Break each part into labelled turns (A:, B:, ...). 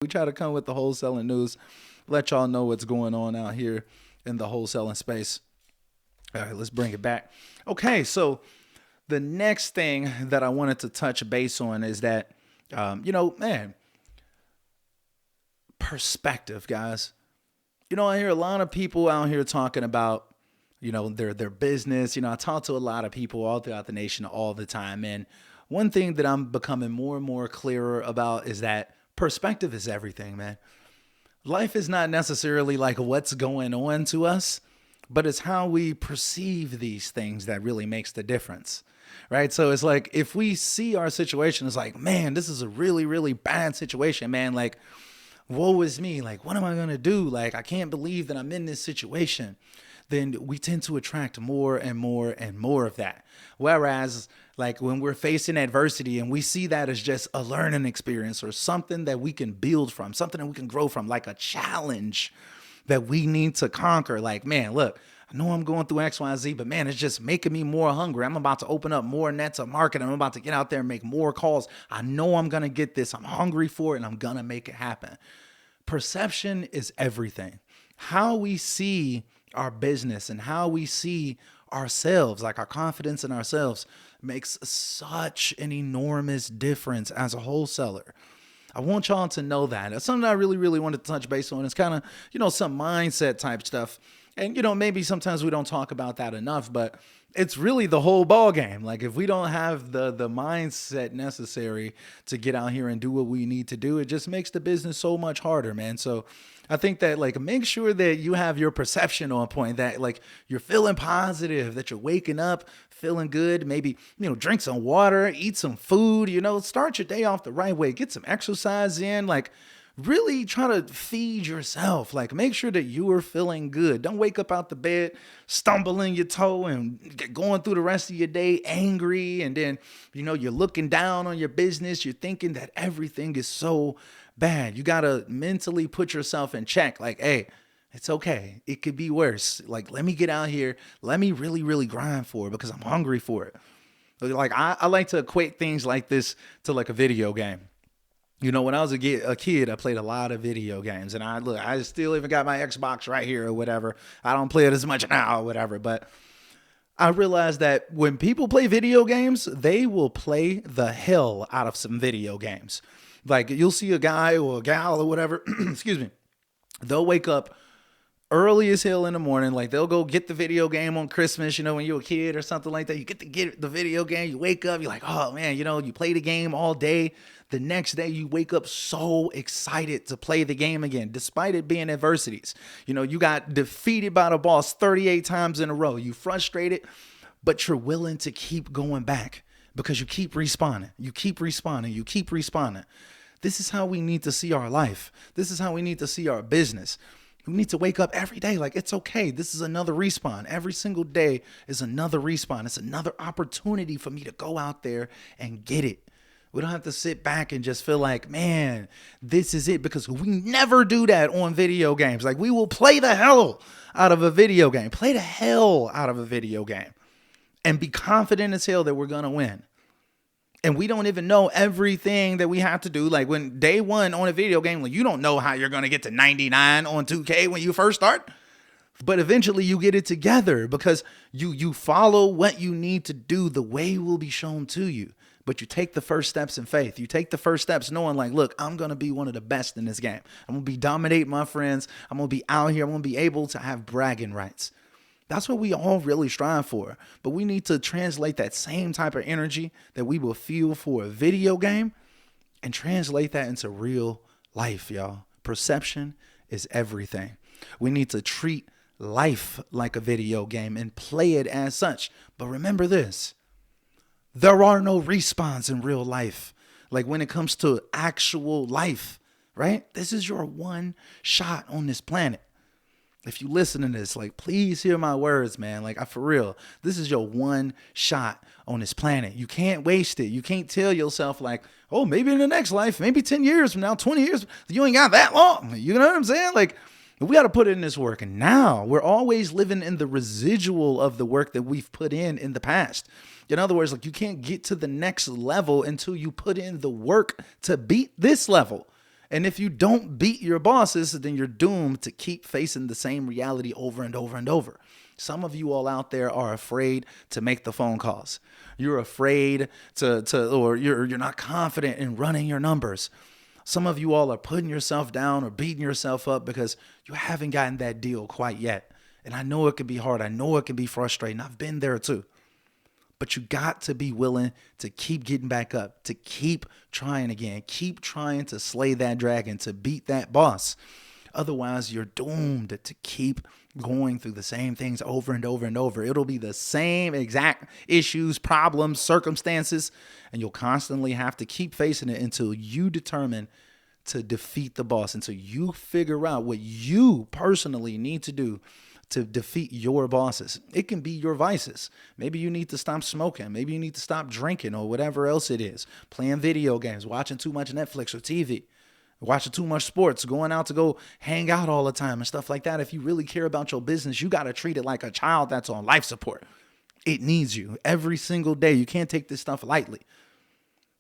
A: We try to come with the wholesaling news, let y'all know what's going on out here in the wholesaling space. All right, let's bring it back. Okay, so the next thing that I wanted to touch base on is that, man, perspective, guys. I hear a lot of people out here talking about, their business. I talk to a lot of people all throughout the nation all the time, and one thing that I'm becoming more and more clearer about is that perspective is everything, man. Life is not necessarily like what's going on to us, but it's how we perceive these things that really makes the difference. Right. So it's like if we see our situation as like, man, this is a really, really bad situation, man. Like, woe is me. Like, what am I going to do? Like, I can't believe that I'm in this situation. Then we tend to attract more and more and more of that. Whereas, like, when we're facing adversity and we see that as just a learning experience or something that we can build from, something that we can grow from, like a challenge that we need to conquer. Like, man, look, I know I'm going through X, Y, Z, but man, it's just making me more hungry. I'm about to open up more nets of market. I'm about to get out there and make more calls. I know I'm going to get this. I'm hungry for it and I'm going to make it happen. Perception is everything. How we see our business and how we see ourselves, like our confidence in ourselves, makes such an enormous difference as a wholesaler. I want y'all to know that. That's something I really, really wanted to touch base on. It's kind of, some mindset type stuff. And, maybe sometimes we don't talk about that enough, but it's really the whole ball game. Like if we don't have the mindset necessary to get out here and do what we need to do, it just makes the business so much harder, man. So I think that like make sure that you have your perception on point, that like you're feeling positive, that you're waking up feeling good. Maybe, drink some water, eat some food, start your day off the right way, get some exercise in, like really try to feed yourself. Like make sure that you are feeling good. Don't wake up out the bed, stumbling your toe and going through the rest of your day angry. And then, you're looking down on your business. You're thinking that everything is so bad. You got to mentally put yourself in check. Like, hey, it's okay. It could be worse. Like, let me get out here. Let me really, really grind for it because I'm hungry for it. Like, I like to equate things like this to like a video game. When I was a kid, I played a lot of video games, and I still even got my Xbox right here or whatever. I don't play it as much now or whatever, but I realized that when people play video games, they will play the hell out of some video games. Like you'll see a guy or a gal or whatever, excuse me, they'll wake up early as hell in the morning. Like they'll go get the video game on Christmas, when you're a kid or something like that. You get to get the video game. You wake up, you're like, oh man, you play the game all day. The next day you wake up so excited to play the game again, despite it being adversities. You got defeated by the boss 38 times in a row. You frustrated, but you're willing to keep going back because you keep respawning. You keep respawning. You keep respawning. This is how we need to see our life. This is how we need to see our business. We need to wake up every day like it's okay. This is another respawn. Every single day is another respawn. It's another opportunity for me to go out there and get it. We don't have to sit back and just feel like, man, this is it, because we never do that on video games. Like we will play the hell out of a video game, play the hell out of a video game and be confident as hell that we're going to win. And we don't even know everything that we have to do. Like when day one on a video game, like you don't know how you're going to get to 99 on 2K when you first start. But eventually you get it together because you follow what you need to do. The way will be shown to you. But you take the first steps in faith. You take the first steps knowing like, look, I'm going to be one of the best in this game. I'm going to be dominating my friends. I'm going to be out here. I'm going to be able to have bragging rights. That's what we all really strive for. But we need to translate that same type of energy that we will feel for a video game and translate that into real life, y'all. Perception is everything. We need to treat life like a video game and play it as such. But remember this, there are no respawns in real life. Like when it comes to actual life, right? This is your one shot on this planet. If you listen to this, like, please hear my words, man. Like, for real, this is your one shot on this planet. You can't waste it. You can't tell yourself like, oh, maybe in the next life, maybe 10 years from now, 20 years, you ain't got that long. You know what I'm saying? Like, we got to put in this work. And now we're always living in the residual of the work that we've put in the past. In other words, like you can't get to the next level until you put in the work to beat this level. And if you don't beat your bosses, then you're doomed to keep facing the same reality over and over and over. Some of you all out there are afraid to make the phone calls. You're afraid or you're not confident in running your numbers. Some of you all are putting yourself down or beating yourself up because you haven't gotten that deal quite yet. And I know it can be hard. I know it can be frustrating. I've been there too. But you got to be willing to keep getting back up, to keep trying again, keep trying to slay that dragon, to beat that boss. Otherwise, you're doomed to keep going through the same things over and over and over. It'll be the same exact issues, problems, circumstances, and you'll constantly have to keep facing it until you determine to defeat the boss, until you figure out what you personally need to do to defeat your bosses. It can be your vices. Maybe you need to stop smoking. Maybe you need to stop drinking or whatever else it is. Playing video games, watching too much Netflix or TV, watching too much sports, going out to go hang out all the time and stuff like that. If you really care about your business, you got to treat it like a child that's on life support. It needs you every single day. You can't take this stuff lightly.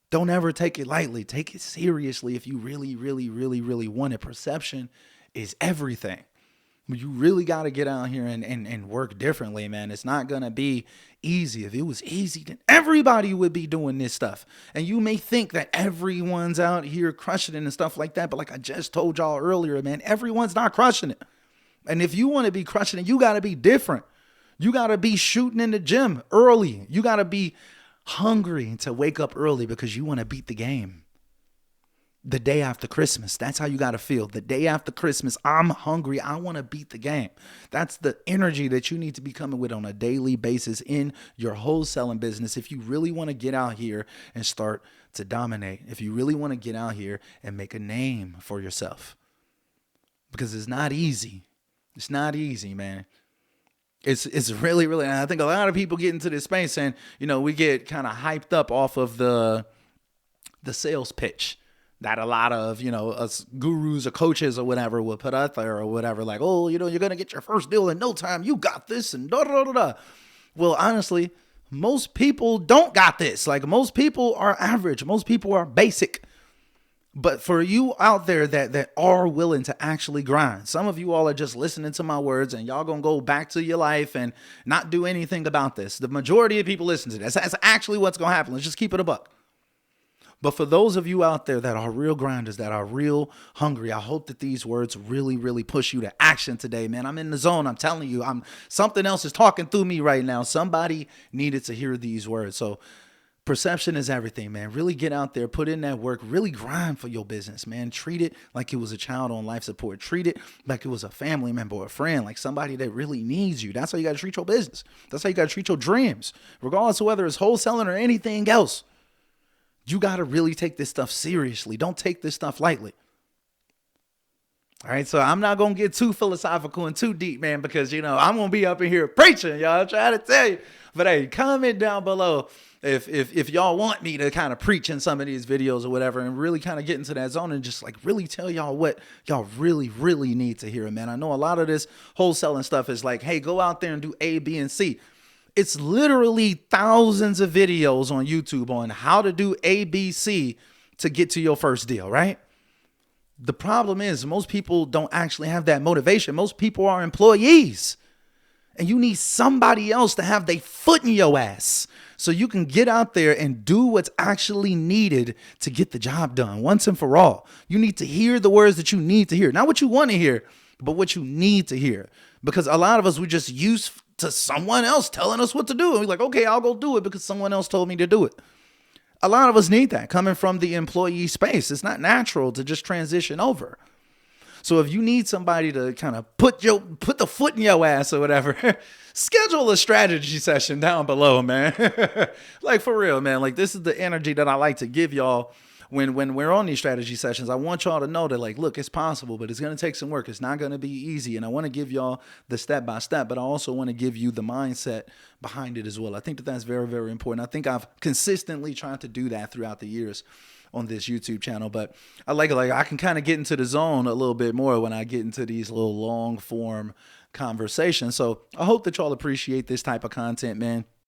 A: Don't ever take it lightly. Take it seriously if you really, really, really, really want it. Perception is everything. You really got to get out here and work differently, man. It's not going to be easy. If it was easy, then everybody would be doing this stuff. And you may think that everyone's out here crushing it and stuff like that. But like I just told y'all earlier, man, everyone's not crushing it. And if you want to be crushing it, you got to be different. You got to be shooting in the gym early. You got to be hungry to wake up early because you want to beat the game. The day after Christmas, that's how you got to feel. The day after Christmas, I'm hungry. I want to beat the game. That's the energy that you need to be coming with on a daily basis in your wholesaling business. If you really want to get out here and start to dominate, if you really want to get out here and make a name for yourself, because it's not easy. It's not easy, man. It's really, really, and I think a lot of people get into this space and, we get kind of hyped up off of the sales pitch that a lot of, us gurus or coaches or whatever will put out there or whatever, like, oh, you're going to get your first deal in no time. You got this and da da da da. Well, honestly, most people don't got this. Like most people are average. Most people are basic. But for you out there that are willing to actually grind, some of you all are just listening to my words and y'all going to go back to your life and not do anything about this. The majority of people listen to this. That's actually what's going to happen. Let's just keep it a buck. But for those of you out there that are real grinders, that are real hungry, I hope that these words really, really push you to action today, man. I'm in the zone. I'm telling you, something else is talking through me right now. Somebody needed to hear these words. So perception is everything, man. Really get out there, put in that work, really grind for your business, man. Treat it like it was a child on life support. Treat it like it was a family member or a friend, like somebody that really needs you. That's how you got to treat your business. That's how you got to treat your dreams, regardless of whether it's wholesaling or anything else. You got to really take this stuff seriously. Don't take this stuff lightly. All right, so I'm not going to get too philosophical and too deep, man, because, I'm going to be up in here preaching, y'all. I'm trying to tell you. But hey, comment down below if y'all want me to kind of preach in some of these videos or whatever and really kind of get into that zone and just like really tell y'all what y'all really, really need to hear, man. I know a lot of this wholesaling stuff is like, hey, go out there and do A, B, and C. It's literally thousands of videos on YouTube on how to do A, B, C to get to your first deal, right? The problem is most people don't actually have that motivation. Most people are employees. And you need somebody else to have their foot in your ass so you can get out there and do what's actually needed to get the job done once and for all. You need to hear the words that you need to hear. Not what you want to hear, but what you need to hear. Because a lot of us, we just used to someone else telling us what to do. And we're like, okay, I'll go do it because someone else told me to do it. A lot of us need that coming from the employee space. It's not natural to just transition over. So if you need somebody to kind of put the foot in your ass or whatever, schedule a strategy session down below, man. Like for real, man. Like this is the energy that I like to give y'all when we're on these strategy sessions. I want y'all to know that like, look, it's possible, but it's going to take some work. It's not going to be easy. And I want to give y'all the step by step, but I also want to give you the mindset behind it as well. I think that that's very, very important. I think I've consistently tried to do that throughout the years on this YouTube channel, but I like I can kind of get into the zone a little bit more when I get into these little long form conversations. So I hope that y'all appreciate this type of content, man.